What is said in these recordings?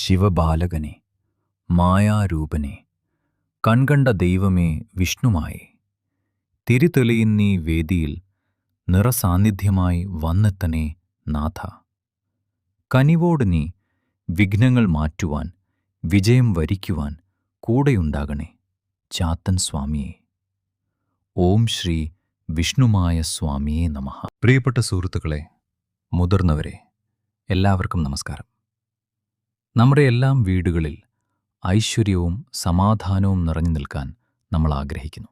ശിവബാലകനെ, മായാരൂപനെ, കൺകണ്ട ദൈവമേ വിഷ്ണുമായേ, തിരിതെളിയുന്നീ വേദിയിൽ നിറസാന്നിധ്യമായി വന്നെത്തണേ നാഥ. കനിവോട് നീ വിഘ്നങ്ങൾ മാറ്റുവാൻ, വിജയം വരിക്കുവാൻ കൂടെയുണ്ടാകണേ ചാത്തൻ സ്വാമിയേ. ഓം ശ്രീ വിഷ്ണുമായ സ്വാമിയേ നമഃ. പ്രിയപ്പെട്ട സുഹൃത്തുക്കളെ, മുതിർന്നവരെ, എല്ലാവർക്കും നമസ്കാരം. നമ്മുടെ എല്ലാം വീടുകളിൽ ഐശ്വര്യവും സമാധാനവും നിറഞ്ഞു നിൽക്കാൻ നമ്മൾ ആഗ്രഹിക്കുന്നു.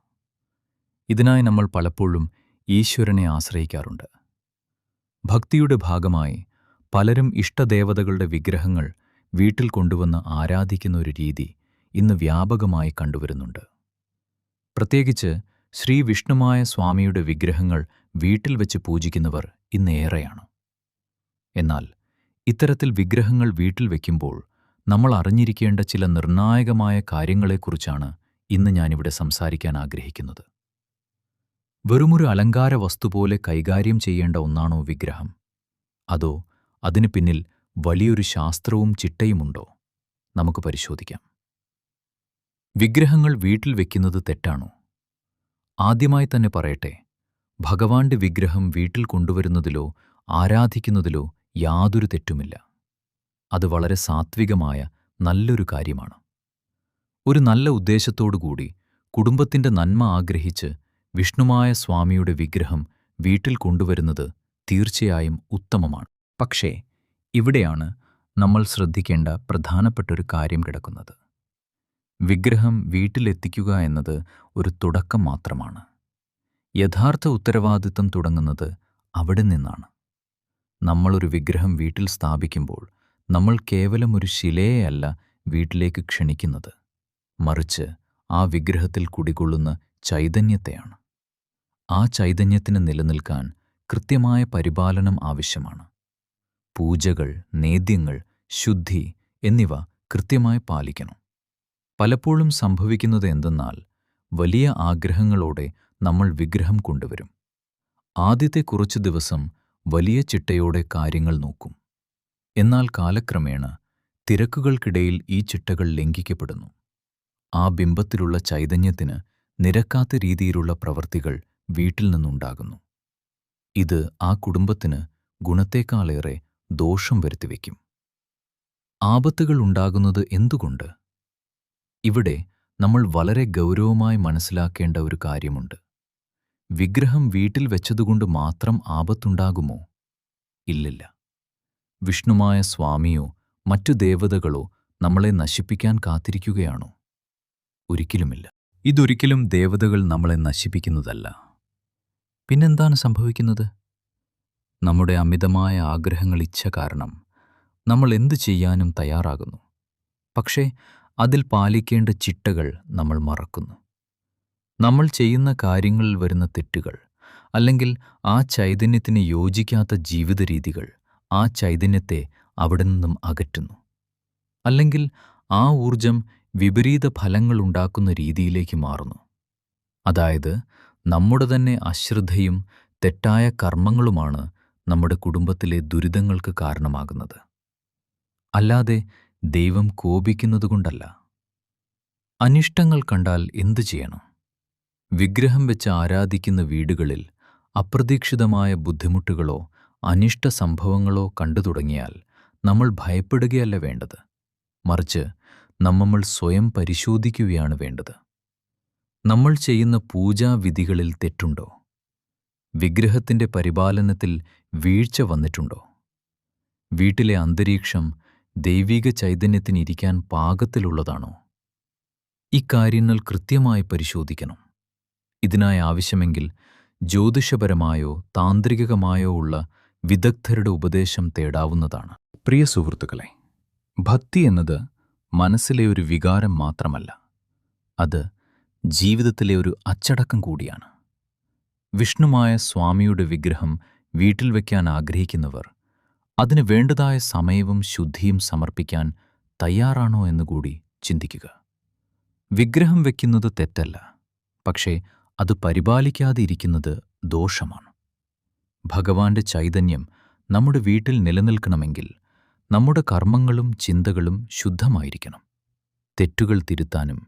ഇതിനായി നമ്മൾ പലപ്പോഴും ഈശ്വരനെ ആശ്രയിക്കാറുണ്ട്. ഭക്തിയുടെ ഭാഗമായി പലരും ഇഷ്ടദേവതകളുടെ വിഗ്രഹങ്ങൾ വീട്ടിൽ കൊണ്ടുവന്ന് ആരാധിക്കുന്ന ഒരു രീതി ഇന്ന് വ്യാപകമായി കണ്ടുവരുന്നുണ്ട്. പ്രത്യേകിച്ച് ശ്രീ വിഷ്ണുമായ സ്വാമിയുടെ വിഗ്രഹങ്ങൾ വീട്ടിൽ വെച്ച് പൂജിക്കുന്നവർ ഇന്നേറെയാണ്. എന്നാൽ ഇത്തരത്തിൽ വിഗ്രഹങ്ങൾ വീട്ടിൽ വയ്ക്കുമ്പോൾ നമ്മൾ അറിഞ്ഞിരിക്കേണ്ട ചില നിർണായകമായ കാര്യങ്ങളെക്കുറിച്ചാണ് ഇന്ന് ഞാനിവിടെ സംസാരിക്കാൻ ആഗ്രഹിക്കുന്നത്. വെറുമൊരു അലങ്കാര വസ്തു പോലെ കൈകാര്യം ചെയ്യേണ്ട ഒന്നാണോ വിഗ്രഹം? അതോ അതിനു പിന്നിൽ വലിയൊരു ശാസ്ത്രവും ചിട്ടയുമുണ്ടോ? നമുക്ക് പരിശോധിക്കാം. വിഗ്രഹങ്ങൾ വീട്ടിൽ വയ്ക്കുന്നത് തെറ്റാണോ? ആദ്യമായി തന്നെ പറയട്ടെ, ഭഗവാന്റെ വിഗ്രഹം വീട്ടിൽ കൊണ്ടുവരുന്നതിലോ ആരാധിക്കുന്നതിലോ യാതൊരു തെറ്റുമില്ല. അത് വളരെ സാത്വികമായ നല്ലൊരു കാര്യമാണ്. ഒരു നല്ല ഉദ്ദേശത്തോടുകൂടി കുടുംബത്തിൻ്റെ നന്മ ആഗ്രഹിച്ച് വിഷ്ണുമായ സ്വാമിയുടെ വിഗ്രഹം വീട്ടിൽ കൊണ്ടുവരുന്നത് തീർച്ചയായും ഉത്തമമാണ്. പക്ഷേ ഇവിടെയാണ് നമ്മൾ ശ്രദ്ധിക്കേണ്ട പ്രധാനപ്പെട്ടൊരു കാര്യം കിടക്കുന്നത്. വിഗ്രഹം വീട്ടിലെത്തിക്കുക എന്നത് ഒരു തുടക്കം മാത്രമാണ്. യഥാർത്ഥ ഉത്തരവാദിത്തം തുടങ്ങുന്നത് അവിടെ നിന്നാണ്. നമ്മളൊരു വിഗ്രഹം വീട്ടിൽ സ്ഥാപിക്കുമ്പോൾ നമ്മൾ കേവലം ഒരു ശിലയെയല്ല വീട്ടിലേക്ക് ക്ഷണിക്കുന്നത്, മറിച്ച് ആ വിഗ്രഹത്തിൽ കുടികൊള്ളുന്ന ചൈതന്യത്തെയാണ്. ആ ചൈതന്യത്തിന് നിലനിൽക്കാൻ കൃത്യമായ പരിപാലനം ആവശ്യമാണ്. പൂജകൾ, നേദ്യങ്ങൾ, ശുദ്ധി എന്നിവ കൃത്യമായി പാലിക്കണം. പലപ്പോഴും സംഭവിക്കുന്നത് എന്തെന്നാൽ, വലിയ ആഗ്രഹങ്ങളോടെ നമ്മൾ വിഗ്രഹം കൊണ്ടുവരും. ആദ്യത്തെ കുറച്ചു ദിവസം വലിയ ചിട്ടയോടെ കാര്യങ്ങൾ നോക്കും. എന്നാൽ കാലക്രമേണ തിരക്കുകൾക്കിടയിൽ ഈ ചിട്ടകൾ ലംഘിക്കപ്പെടുന്നു. ആ ബിംബത്തിലുള്ള ചൈതന്യത്തിന് നിരക്കാത്ത രീതിയിലുള്ള പ്രവൃത്തികൾ വീട്ടിൽ നിന്നുണ്ടാകുന്നു. ഇത് ആ കുടുംബത്തിന് ഗുണത്തേക്കാളേറെ ദോഷം വരുത്തിവെക്കും. ആപത്തുകൾ ഉണ്ടാകുന്നത് എന്തുകൊണ്ട്? ഇവിടെ നമ്മൾ വളരെ ഗൗരവമായി മനസ്സിലാക്കേണ്ട ഒരു കാര്യമുണ്ട്. വിഗ്രഹം വീട്ടിൽ വെച്ചതുകൊണ്ട് മാത്രം ആപത്തുണ്ടാകുമോ? ഇല്ലില്ല. വിഷ്ണുമായ സ്വാമിയോ മറ്റു ദേവതകളോ നമ്മളെ നശിപ്പിക്കാൻ കാത്തിരിക്കുകയാണോ? ഒരിക്കലുമില്ല. ഇതൊരിക്കലും ദേവതകൾ നമ്മളെ നശിപ്പിക്കുന്നതല്ല. പിന്നെന്താണ് സംഭവിക്കുന്നത്? നമ്മുടെ അമിതമായ ആഗ്രഹങ്ങൾ ഇച്ഛ കാരണം നമ്മൾ എന്തു ചെയ്യാനും തയ്യാറാകുന്നു. പക്ഷേ അതിൽ പാലിക്കേണ്ട ചിട്ടകൾ നമ്മൾ മറക്കുന്നു. നമ്മൾ ചെയ്യുന്ന കാര്യങ്ങളിൽ വരുന്ന തെറ്റുകൾ, അല്ലെങ്കിൽ ആ ചൈതന്യത്തിന് യോജിക്കാത്ത ജീവിത രീതികൾ ആ ചൈതന്യത്തെ അവിടെ നിന്നും അകറ്റുന്നു. അല്ലെങ്കിൽ ആ ഊർജം വിപരീത ഫലങ്ങളുണ്ടാക്കുന്ന രീതിയിലേക്ക് മാറുന്നു. അതായത് നമ്മുടെ തന്നെ അശ്രദ്ധയും തെറ്റായ കർമ്മങ്ങളുമാണ് നമ്മുടെ കുടുംബത്തിലെ ദുരിതങ്ങൾക്ക് കാരണമാകുന്നത്. അല്ലാതെ ദൈവം കോപിക്കുന്നതുകൊണ്ടല്ല. അനിഷ്ടങ്ങൾ കണ്ടാൽ എന്തു ചെയ്യണം? വിഗ്രഹം വെച്ച് ആരാധിക്കുന്ന വീടുകളിൽ അപ്രതീക്ഷിതമായ ബുദ്ധിമുട്ടുകളോ അനിഷ്ട സംഭവങ്ങളോ കണ്ടു തുടങ്ങിയാൽ നമ്മൾ ഭയപ്പെടുകയല്ല വേണ്ടത്, മറിച്ച് നമ്മൾ സ്വയം പരിശോധിക്കുകയാണ് വേണ്ടത്. നമ്മൾ ചെയ്യുന്ന പൂജാവിധികളിൽ തെറ്റുണ്ടോ? വിഗ്രഹത്തിൻ്റെ പരിപാലനത്തിൽ വീഴ്ച വന്നിട്ടുണ്ടോ? വീട്ടിലെ അന്തരീക്ഷം ദൈവിക ചൈതന്യത്തിനിരിക്കാൻ പാകത്തിലുള്ളതാണോ? ഇക്കാര്യങ്ങൾ കൃത്യമായി പരിശോധിക്കണം. ഇതിനായി ആവശ്യമെങ്കിൽ ജ്യോതിഷപരമായോ താന്ത്രികമായോ ഉള്ള വിദഗ്ധരുടെ ഉപദേശം തേടാവുന്നതാണ്. പ്രിയ സുഹൃത്തുക്കളെ, ഭക്തി എന്നത് മനസ്സിലെ ഒരു വികാരം മാത്രമല്ല, അത് ജീവിതത്തിലെ ഒരു അച്ചടക്കം കൂടിയാണ്. വിഷ്ണുമായ സ്വാമിയുടെ വിഗ്രഹം വീട്ടിൽ വയ്ക്കാൻ ആഗ്രഹിക്കുന്നവർ അതിന് വേണ്ടതായ സമയവും ശുദ്ധിയും സമർപ്പിക്കാൻ തയ്യാറാണോ എന്നുകൂടി ചിന്തിക്കുക. വിഗ്രഹം വയ്ക്കുന്നത് തെറ്റല്ല, പക്ഷേ അത് പരിപാലിക്കാതെ ഇരിക്കുന്നത് ദോഷമാണ്. ഭഗവാന്റെ ചൈതന്യം നമ്മുടെ വീട്ടിൽ നിലനിൽക്കണമെങ്കിൽ നമ്മുടെ കർമ്മങ്ങളും ചിന്തകളും ശുദ്ധമായിരിക്കണം. തെറ്റുകൾ തിരുത്താനും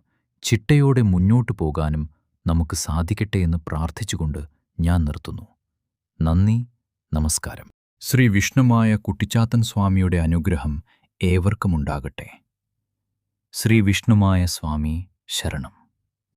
ചിട്ടയോടെ മുന്നോട്ടു പോകാനും നമുക്ക് സാധിക്കട്ടെ എന്ന് പ്രാർത്ഥിച്ചുകൊണ്ട് ഞാൻ നിർത്തുന്നു. നന്ദി, നമസ്കാരം. ശ്രീ വിഷ്ണുമായ കുട്ടിച്ചാത്തൻ സ്വാമിയുടെ അനുഗ്രഹം ഏവർക്കുമുണ്ടാകട്ടെ. ശ്രീ വിഷ്ണുമായ സ്വാമി ശരണം.